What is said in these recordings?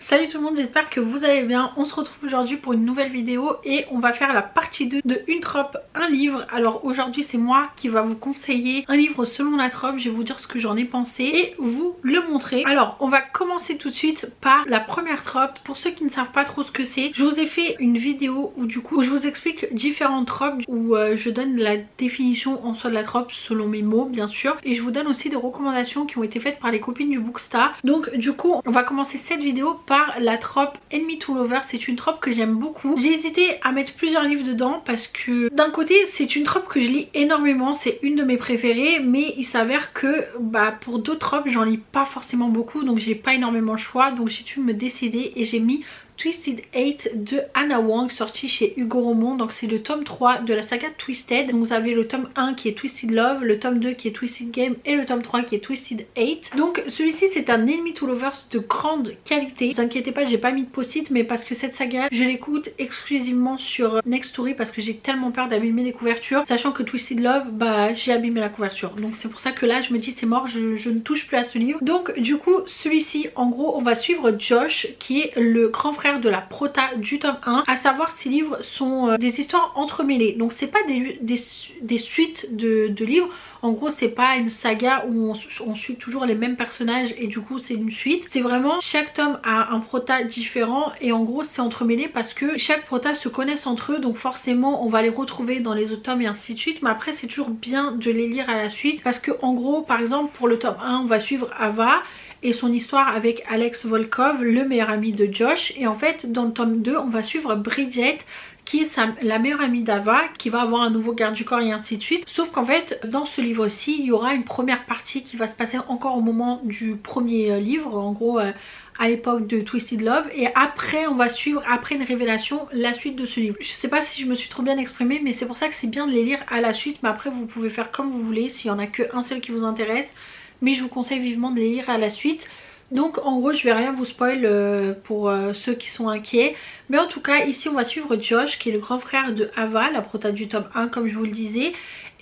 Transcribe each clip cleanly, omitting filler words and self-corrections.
Salut tout le monde, j'espère que vous allez bien. On se retrouve aujourd'hui pour une nouvelle vidéo et on va faire la partie 2 de Une Trope, un livre. Alors aujourd'hui c'est moi qui va vous conseiller un livre selon la trope. Je vais vous dire ce que j'en ai pensé et vous le montrer. Alors on va commencer tout de suite par la première trope. Pour ceux qui ne savent pas trop ce que c'est, je vous ai fait une vidéo où je vous explique différentes tropes, où je donne la définition en soi de la trope selon mes mots bien sûr. Et je vous donne aussi des recommandations qui ont été faites par les copines du Bookstar. Donc du coup on va commencer cette vidéo par la trope Enemy to Lover. C'est une trope que j'aime beaucoup. J'ai hésité à mettre plusieurs livres dedans parce que d'un côté c'est une trope que je lis énormément, c'est une de mes préférées, mais il s'avère que pour d'autres tropes j'en lis pas forcément beaucoup, donc j'ai pas énormément le choix. Donc j'ai dû me décider et j'ai mis Twisted 8 de Anna Wong, sorti chez Hugo Roman. Donc c'est le tome 3 de la saga Twisted. Donc vous avez le tome 1 qui est Twisted Love, le tome 2 qui est Twisted Game et le tome 3 qui est Twisted 8. Donc celui-ci c'est un Enemy to Lovers de grande qualité. Ne vous inquiétez pas, j'ai pas mis de post-it, mais parce que cette saga je l'écoute exclusivement sur Nextory parce que j'ai tellement peur d'abîmer les couvertures, sachant que Twisted Love j'ai abîmé la couverture. Donc c'est pour ça que là je me dis c'est mort, je ne touche plus à ce livre. Donc du coup celui-ci en gros on va suivre Josh qui est le grand frère de la prota du tome 1, à savoir ces livres sont des histoires entremêlées. Donc c'est pas des suites de livres, en gros c'est pas une saga où on suit toujours les mêmes personnages et du coup c'est une suite. C'est vraiment chaque tome a un prota différent et en gros c'est entremêlé parce que chaque prota se connaissent entre eux, donc forcément on va les retrouver dans les autres tomes et ainsi de suite. Mais après c'est toujours bien de les lire à la suite parce que en gros par exemple pour le tome 1 on va suivre Ava et son histoire avec Alex Volkov, le meilleur ami de Josh. Et en fait dans le tome 2 on va suivre Bridget qui est la meilleure amie d'Ava, qui va avoir un nouveau garde du corps et ainsi de suite. Sauf qu'en fait dans ce livre-ci il y aura une première partie qui va se passer encore au moment du premier livre, en gros à l'époque de Twisted Love, et après on va suivre, après une révélation, la suite de ce livre. Je sais pas si je me suis trop bien exprimée, mais c'est pour ça que c'est bien de les lire à la suite. Mais après vous pouvez faire comme vous voulez s'il y en a qu'un seul qui vous intéresse, mais je vous conseille vivement de les lire à la suite. Donc en gros je vais rien vous spoil pour ceux qui sont inquiets. Mais en tout cas ici on va suivre Josh qui est le grand frère de Ava, la prota du tome 1 comme je vous le disais.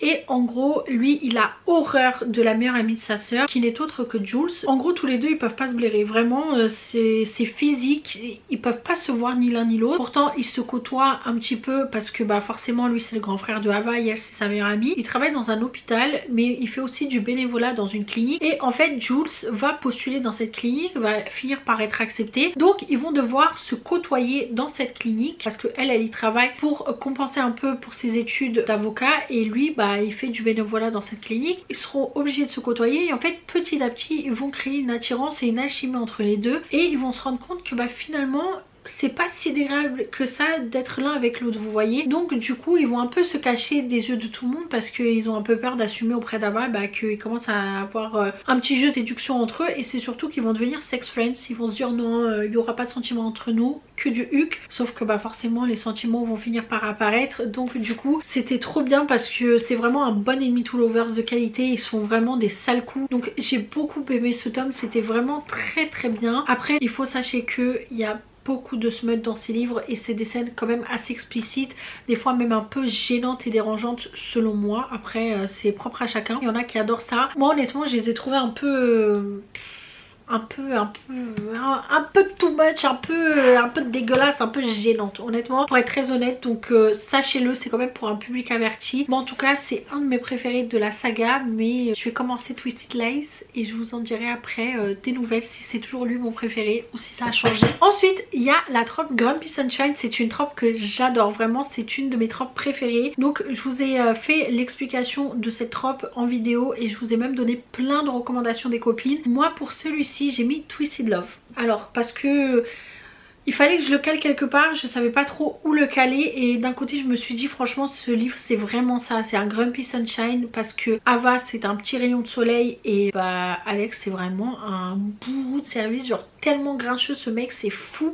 Et en gros lui il a horreur de la meilleure amie de sa sœur qui n'est autre que Jules. En gros tous les deux ils peuvent pas se blairer, vraiment c'est physique, ils peuvent pas se voir ni l'un ni l'autre. Pourtant ils se côtoient un petit peu parce que forcément lui c'est le grand frère de Ava et elle c'est sa meilleure amie. Il travaille dans un hôpital mais il fait aussi du bénévolat dans une clinique. Et en fait Jules va postuler dans cette clinique, va finir par être acceptée. Donc ils vont devoir se côtoyer dans cette clinique parce que elle y travaille pour compenser un peu pour ses études d'avocat et lui il fait du bénévolat dans cette clinique. Ils seront obligés de se côtoyer et en fait petit à petit ils vont créer une attirance et une alchimie entre les deux et ils vont se rendre compte que finalement c'est pas si désagréable que ça d'être l'un avec l'autre, vous voyez. Donc du coup ils vont un peu se cacher des yeux de tout le monde parce qu'ils ont un peu peur d'assumer auprès d'Ava qu'ils commencent à avoir un petit jeu de séduction entre eux. Et c'est surtout qu'ils vont devenir sex friends, ils vont se dire non, il n'y aura pas de sentiments entre nous, que du huc. Sauf que forcément les sentiments vont finir par apparaître. Donc du coup c'était trop bien parce que c'est vraiment un bon Enemy to Lovers de qualité, ils sont vraiment des sales coups. Donc j'ai beaucoup aimé ce tome, c'était vraiment très bien. Après il faut sachez que il y a beaucoup de smut dans ces livres et c'est des scènes quand même assez explicites, des fois même un peu gênantes et dérangeantes selon moi. Après c'est propre à chacun, il y en a qui adorent ça. Moi honnêtement je les ai trouvées un peu too much, un peu dégueulasse, un peu gênante honnêtement pour être très honnête. Donc sachez-le, c'est quand même pour un public averti. Mais en tout cas c'est un de mes préférés de la saga. Mais je vais commencer Twisted Lace et je vous en dirai après des nouvelles si c'est toujours lui mon préféré ou si ça a changé. Ensuite il y a la trope Grumpy Sunshine. C'est une trope que j'adore, vraiment c'est une de mes tropes préférées. Donc je vous ai fait l'explication de cette trope en vidéo et je vous ai même donné plein de recommandations des copines. Moi pour celui-ci j'ai mis Twisted Love. Alors parce que il fallait que je le cale quelque part, je savais pas trop où le caler et d'un côté je me suis dit franchement ce livre c'est vraiment ça, c'est un Grumpy Sunshine parce que Ava c'est un petit rayon de soleil et Alex c'est vraiment un bourreau de service, genre tellement grincheux ce mec, c'est fou.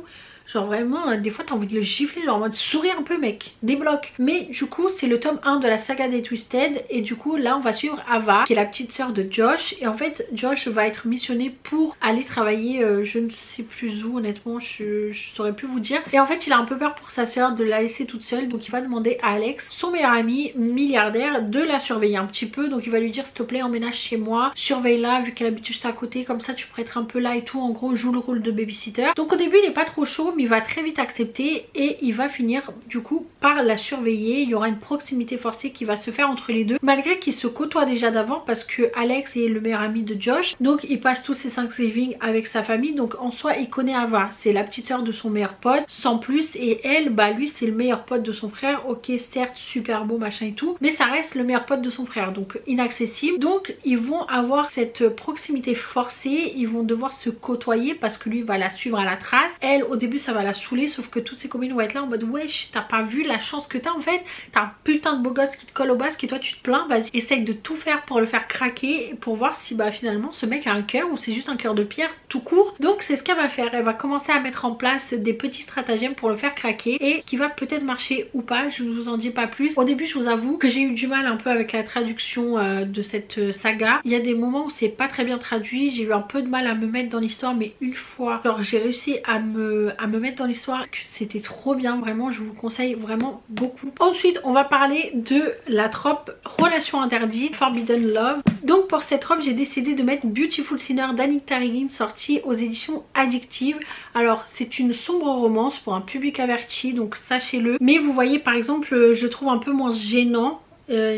Genre vraiment, des fois t'as envie de le gifler, genre en mode souris un peu mec, débloque. Mais du coup c'est le tome 1 de la saga des Twisted et du coup là on va suivre Ava qui est la petite sœur de Josh. Et en fait Josh va être missionné pour aller travailler je ne sais plus où, honnêtement je saurais plus vous dire. Et en fait il a un peu peur pour sa sœur de la laisser toute seule, donc il va demander à Alex, son meilleur ami milliardaire, de la surveiller un petit peu. Donc il va lui dire s'il te plaît emménage chez moi, surveille-la vu qu'elle habite juste à côté, comme ça tu pourrais être un peu là et tout, en gros joue le rôle de babysitter. Donc au début il est pas trop chaud mais il va très vite accepter et il va finir du coup par la surveiller. Il y aura une proximité forcée qui va se faire entre les deux malgré qu'ils se côtoient déjà d'avant parce que Alex est le meilleur ami de Josh, donc il passe tous ses Thanksgiving avec sa famille, donc en soi il connaît Ava, c'est la petite sœur de son meilleur pote sans plus, et elle bah lui c'est le meilleur pote de son frère. Ok certes super beau machin et tout, mais ça reste le meilleur pote de son frère, donc inaccessible. Donc ils vont avoir cette proximité forcée, ils vont devoir se côtoyer parce que lui va la suivre à la trace. Elle au début ça va la saouler, sauf que toutes ses copines vont être là en mode wesh t'as pas vu la chance que t'as en fait, t'as un putain de beau gosse qui te colle au basque et toi tu te plains, vas-y essaye de tout faire pour le faire craquer, pour voir si bah finalement ce mec a un cœur ou c'est juste un cœur de pierre tout court. Donc c'est ce qu'elle va faire, elle va commencer à mettre en place des petits stratagèmes pour le faire craquer, et ce qui va peut-être marcher ou pas, je ne vous en dis pas plus. Au début je vous avoue que j'ai eu du mal un peu avec la traduction de cette saga, il y a des moments où c'est pas très bien traduit, j'ai eu un peu de mal à me mettre dans l'histoire, mais une fois genre j'ai réussi à me mettre dans l'histoire, que c'était trop bien, vraiment je vous conseille vraiment beaucoup. Ensuite on va parler de la trope relation interdite, Forbidden Love. Donc pour cette trope j'ai décidé de mettre Beautiful Sinner d'Anita Higgins, sortie aux éditions Addictive. Alors c'est une sombre romance pour un public averti, donc sachez-le, mais vous voyez par exemple je trouve un peu moins gênant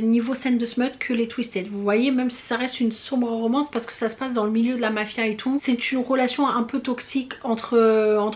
niveau scène de smut que les Twisted. Vous voyez, même si ça reste une sombre romance parce que ça se passe dans le milieu de la mafia et tout, c'est une relation un peu toxique entre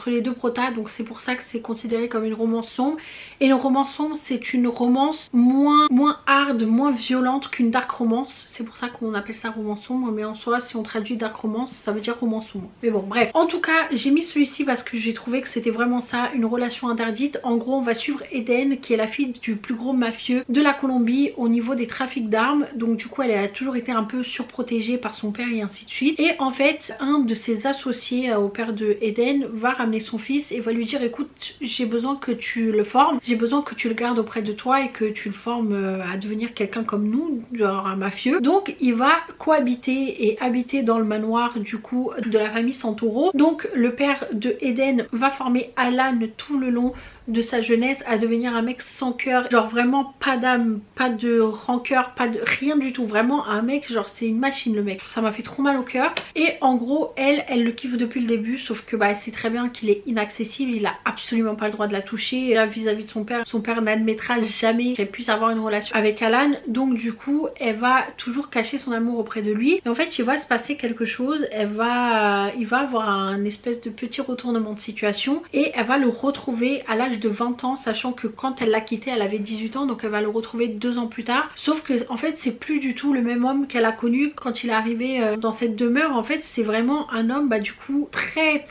les deux protas, donc c'est pour ça que c'est considéré comme une romance sombre. Et une romance sombre c'est une romance moins hard, moins violente qu'une dark romance, c'est pour ça qu'on appelle ça romance sombre, mais en soi si on traduit dark romance ça veut dire romance sombre. Mais bon bref, en tout cas j'ai mis celui-ci parce que j'ai trouvé que c'était vraiment ça, une relation interdite. En gros on va suivre Eden qui est la fille du plus gros mafieux de la Colombie au niveau des trafics d'armes, donc du coup elle a toujours été un peu surprotégée par son père et ainsi de suite. Et en fait un de ses associés au père de Eden va ramener son fils et va lui dire écoute j'ai besoin que tu le formes, j'ai besoin que tu le gardes auprès de toi et que tu le formes à devenir quelqu'un comme nous, genre un mafieux. Donc il va cohabiter et habiter dans le manoir du coup de la famille Santoro. Donc le père de Eden va former Alan tout le long de sa jeunesse à devenir un mec sans cœur, genre vraiment pas d'âme, pas de rancœur, pas de rien du tout, vraiment un mec genre c'est une machine le mec. Ça m'a fait trop mal au cœur. Et en gros elle le kiffe depuis le début, sauf que bah elle sait très bien qu'il est inaccessible, il a absolument pas le droit de la toucher. Et là vis-à-vis de son père n'admettra jamais qu'elle puisse avoir une relation avec Alan, donc du coup elle va toujours cacher son amour auprès de lui. Et en fait il va se passer quelque chose, il va avoir un espèce de petit retournement de situation et elle va le retrouver à l'âge de 20 ans, sachant que quand elle l'a quitté elle avait 18 ans, donc elle va le retrouver 2 ans plus tard. Sauf que en fait c'est plus du tout le même homme qu'elle a connu quand il est arrivé dans cette demeure. En fait c'est vraiment un homme bah du coup très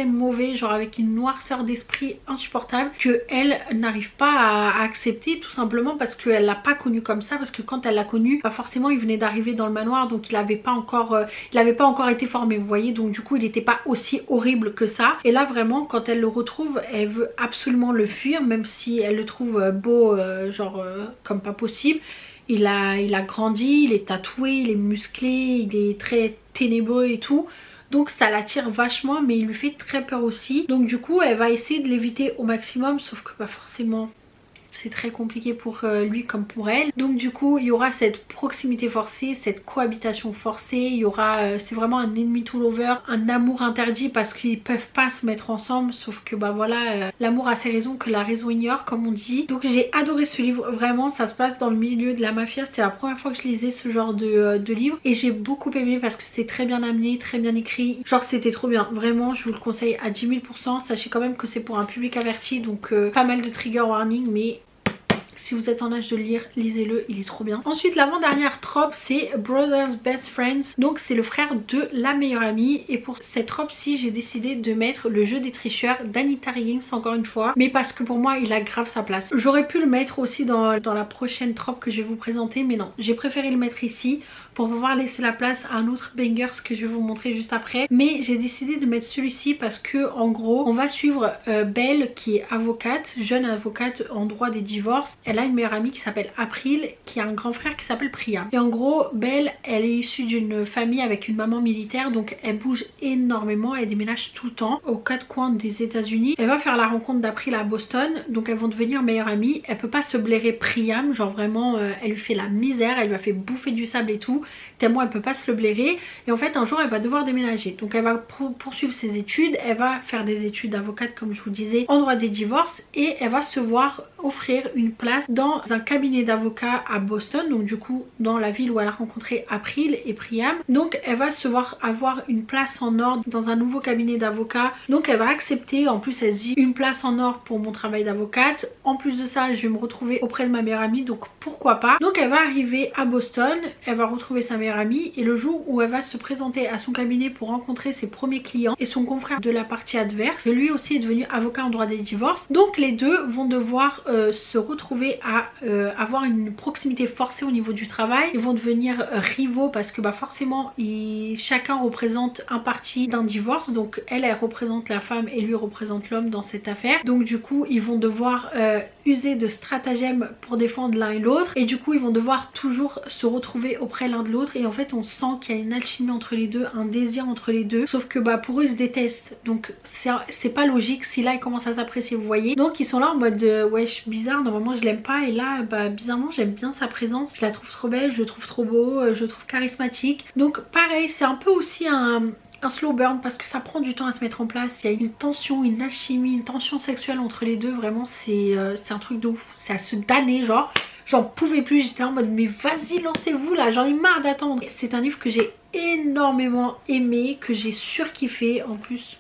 mauvais, genre avec une noirceur d'esprit insupportable que elle n'arrive pas à accepter, tout simplement parce qu'elle l'a pas connu comme ça, parce que quand elle l'a connu bah forcément il venait d'arriver dans le manoir, donc il avait pas encore été formé, vous voyez, donc du coup il n'était pas aussi horrible que ça. Et là vraiment quand elle le retrouve elle veut absolument le fuir, même si elle le trouve beau comme pas possible. Il a grandi, il est tatoué, il est musclé, il est très ténébreux et tout, donc ça l'attire vachement, mais il lui fait très peur aussi. Donc du coup elle va essayer de l'éviter au maximum, sauf que bah forcément c'est très compliqué pour lui comme pour elle. Donc du coup il y aura cette proximité forcée, cette cohabitation forcée, il y aura c'est vraiment un enemy to lover, un amour interdit parce qu'ils peuvent pas se mettre ensemble, sauf que bah voilà l'amour a ses raisons que la raison ignore comme on dit. Donc j'ai adoré ce livre, vraiment ça se passe dans le milieu de la mafia, c'était la première fois que je lisais ce genre de livre et j'ai beaucoup aimé parce que c'était très bien amené, très bien écrit, genre c'était trop bien, vraiment je vous le conseille à 10 000%. Sachez quand même que c'est pour un public averti, donc pas mal de trigger warning, mais si vous êtes en âge de lire, lisez-le, il est trop bien. Ensuite l'avant-dernière trope c'est Brothers Best Friends, donc c'est le frère de la meilleure amie. Et pour cette trope-ci j'ai décidé de mettre le jeu des tricheurs d'Anita Higgins encore une fois, mais parce que pour moi il a grave sa place. J'aurais pu le mettre aussi dans la prochaine trope que je vais vous présenter, mais non, j'ai préféré le mettre ici pour pouvoir laisser la place à un autre banger, ce que je vais vous montrer juste après. Mais j'ai décidé de mettre celui-ci parce que en gros on va suivre Belle qui est avocate, jeune avocate en droit des divorces. Elle a une meilleure amie qui s'appelle April, qui a un grand frère qui s'appelle Priam. Et en gros Belle, elle est issue d'une famille avec une maman militaire, donc elle bouge énormément, elle déménage tout le temps aux quatre coins des États-Unis. Elle va faire la rencontre d'April à Boston, donc elles vont devenir meilleures amies. Elle peut pas se blairer Priam, genre vraiment elle lui fait la misère, elle lui a fait bouffer du sable et tout, tellement elle peut pas se le blairer. Et en fait un jour elle va devoir déménager, donc elle va poursuivre ses études, elle va faire des études d'avocate comme je vous disais en droit des divorces, et elle va se voir offrir une place dans un cabinet d'avocats à Boston, donc du coup dans la ville où elle a rencontré April et Priam. Donc elle va se voir avoir une place en or dans un nouveau cabinet d'avocats, donc elle va accepter. En plus elle se dit une place en or pour mon travail d'avocate, en plus de ça je vais me retrouver auprès de ma meilleure amie, donc pourquoi pas. Donc elle va arriver à Boston, elle va retrouver sa meilleure amie, et le jour où elle va se présenter à son cabinet pour rencontrer ses premiers clients et son confrère de la partie adverse, lui aussi est devenu avocat en droit des divorces, donc les deux vont devoir se retrouver à avoir une proximité forcée au niveau du travail. Ils vont devenir rivaux parce que bah forcément chacun représente un parti d'un divorce, donc elle représente la femme et lui représente l'homme dans cette affaire. Donc du coup ils vont devoir user de stratagèmes pour défendre l'un et l'autre, et du coup ils vont devoir toujours se retrouver auprès l'un de l'autre, et en fait on sent qu'il y a une alchimie entre les deux, un désir entre les deux, sauf que bah pour eux ils se détestent, donc c'est pas logique si là ils commencent à s'apprécier, vous voyez. Donc ils sont là en mode wesh bizarre, normalement je l'aime pas, et là bah bizarrement j'aime bien sa présence, je la trouve trop belle, je le trouve trop beau, je le trouve charismatique. Donc pareil c'est un peu aussi un slow burn parce que ça prend du temps à se mettre en place. Il y a une tension, une alchimie, une tension sexuelle entre les deux, vraiment c'est un truc de ouf, c'est à se damner, genre j'en pouvais plus, j'étais en mode mais vas-y lancez-vous là, j'en ai marre d'attendre. C'est un livre que j'ai énormément aimé, que j'ai surkiffé, en plus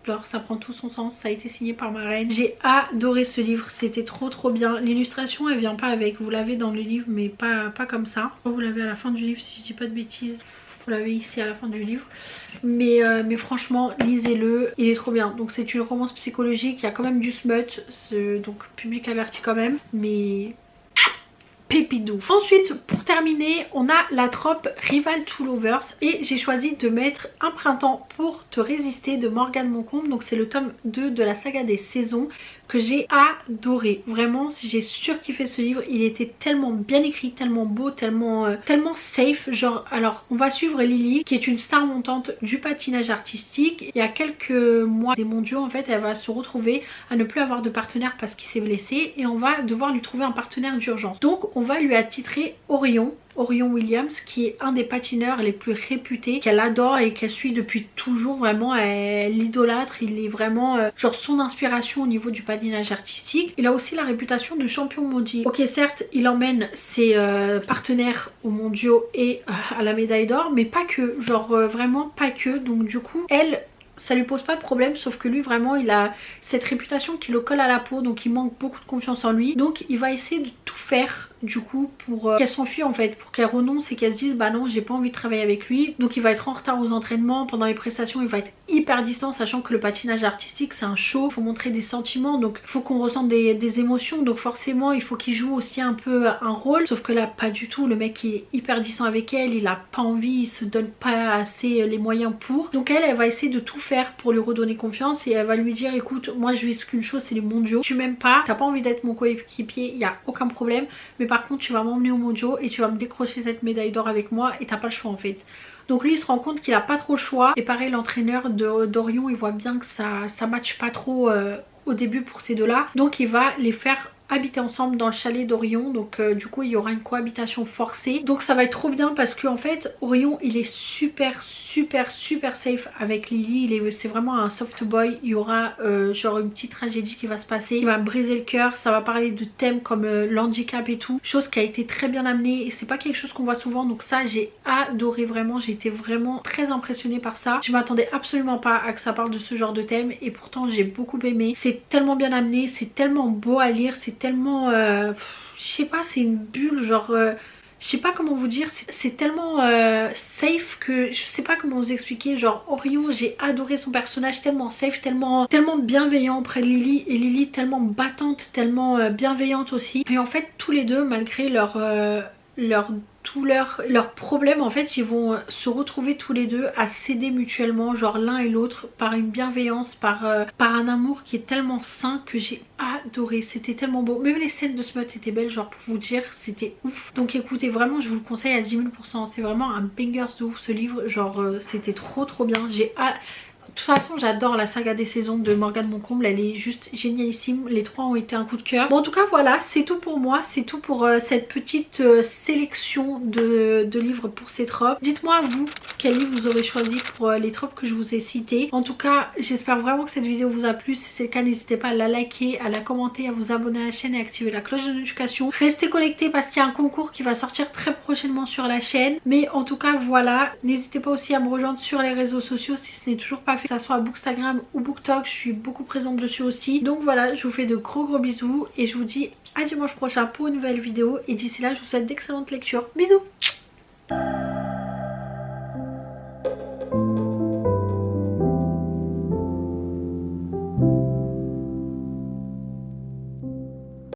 genre ça prend tout son sens, ça a été signé par ma reine. J'ai adoré ce livre, c'était trop bien. L'illustration elle vient pas avec, vous l'avez dans le livre mais pas comme ça. Vous l'avez à la fin du livre si je dis pas de bêtises. Vous l'avez ici à la fin du livre, mais franchement lisez-le, il est trop bien. Donc c'est une romance psychologique, il y a quand même du smut, donc public averti quand même, mais pépite de ouf. Ensuite pour terminer on a la trope Rival to Lovers, et j'ai choisi de mettre Un printemps pour te résister de Morgane Moncombe. Donc c'est le tome 2 de la saga des saisons que j'ai adoré. Vraiment j'ai surkiffé ce livre, il était tellement bien écrit, tellement beau, tellement safe. Genre alors on va suivre Lily qui est une star montante du patinage artistique, et il y a quelques mois des mondiaux en fait elle va se retrouver à ne plus avoir de partenaire parce qu'il s'est blessé, et on va devoir lui trouver un partenaire d'urgence. Donc on va lui attitrer Orion Williams, qui est un des patineurs les plus réputés, qu'elle adore et qu'elle suit depuis toujours. Vraiment elle l'idolâtre, il est vraiment genre son inspiration au niveau du patinage artistique. Il a aussi la réputation de champion mondial. Ok certes il emmène ses partenaires aux mondiaux et à la médaille d'or, mais pas que, genre vraiment pas que. Donc du coup elle, ça lui pose pas de problème, sauf que lui vraiment il a cette réputation qui le colle à la peau, donc il manque beaucoup de confiance en lui. Donc il va essayer de tout faire du coup pour qu'elle s'enfuit en fait, pour qu'elle renonce et qu'elle se dise bah non j'ai pas envie de travailler avec lui. Donc il va être en retard aux entraînements, pendant les prestations il va être hyper distant, sachant que le patinage artistique c'est un show, il faut montrer des sentiments, donc il faut qu'on ressente des émotions, donc forcément il faut qu'il joue aussi un peu un rôle, sauf que là pas du tout, le mec est hyper distant avec elle, il a pas envie, il se donne pas assez les moyens pour. Donc elle va essayer de tout faire pour lui redonner confiance, et elle va lui dire écoute moi je vise qu'une chose, c'est les mondiaux, tu m'aimes pas, t'as pas envie d'être mon coéquipier, il y a aucun problème, mais par contre tu vas m'emmener aux mondiaux et tu vas me décrocher cette médaille d'or avec moi, et t'as pas le choix en fait. Donc lui il se rend compte qu'il a pas trop le choix, et pareil l'entraîneur d'Orion il voit bien que ça matche pas trop au début pour ces deux là, donc il va les faire habiter ensemble dans le chalet d'Orion. Donc du coup il y aura une cohabitation forcée, donc ça va être trop bien parce que en fait Orion il est super safe avec Lily, c'est vraiment un soft boy. Il y aura genre une petite tragédie qui va se passer, il va briser le cœur, ça va parler de thèmes comme l'handicap et tout, chose qui a été très bien amenée et c'est pas quelque chose qu'on voit souvent, donc ça j'ai adoré, vraiment j'ai été vraiment très impressionnée par ça. Je m'attendais absolument pas à que ça parle de ce genre de thème, et pourtant j'ai beaucoup aimé, c'est tellement bien amené, c'est tellement beau à lire, c'est tellement je sais pas, c'est une bulle, genre je sais pas comment vous dire, c'est tellement safe que je sais pas comment vous expliquer. Genre Orion, j'ai adoré son personnage, tellement safe, tellement bienveillant auprès de Lily, et Lily tellement battante, tellement bienveillante aussi. Et en fait tous les deux, malgré leur tous leurs problèmes en fait ils vont se retrouver tous les deux à s'aider mutuellement, genre l'un et l'autre, par une bienveillance, par un amour qui est tellement sain que j'ai adoré. C'était tellement beau, même les scènes de Smut étaient belles, genre pour vous dire c'était ouf. Donc écoutez, vraiment je vous le conseille à 10 000 %. C'est vraiment un banger de ouf ce livre, genre c'était trop bien. De toute façon j'adore la saga des saisons de Morgane Moncomble, elle est juste génialissime, les trois ont été un coup de cœur. Bon en tout cas voilà, c'est tout pour moi, c'est tout pour cette petite sélection de livres pour ces tropes. Dites-moi vous, quel livre vous aurez choisi pour les tropes que je vous ai cités. En tout cas j'espère vraiment que cette vidéo vous a plu, si c'est le cas n'hésitez pas à la liker, à la commenter, à vous abonner à la chaîne et à activer la cloche de notification. Restez connectés parce qu'il y a un concours qui va sortir très prochainement sur la chaîne. Mais en tout cas voilà, n'hésitez pas aussi à me rejoindre sur les réseaux sociaux si ce n'est toujours pas fait, que ça soit à Bookstagram ou BookTok, je suis beaucoup présente dessus aussi. Donc voilà, je vous fais de gros bisous et je vous dis à dimanche prochain pour une nouvelle vidéo et d'ici là je vous souhaite d'excellentes lectures. Bisous.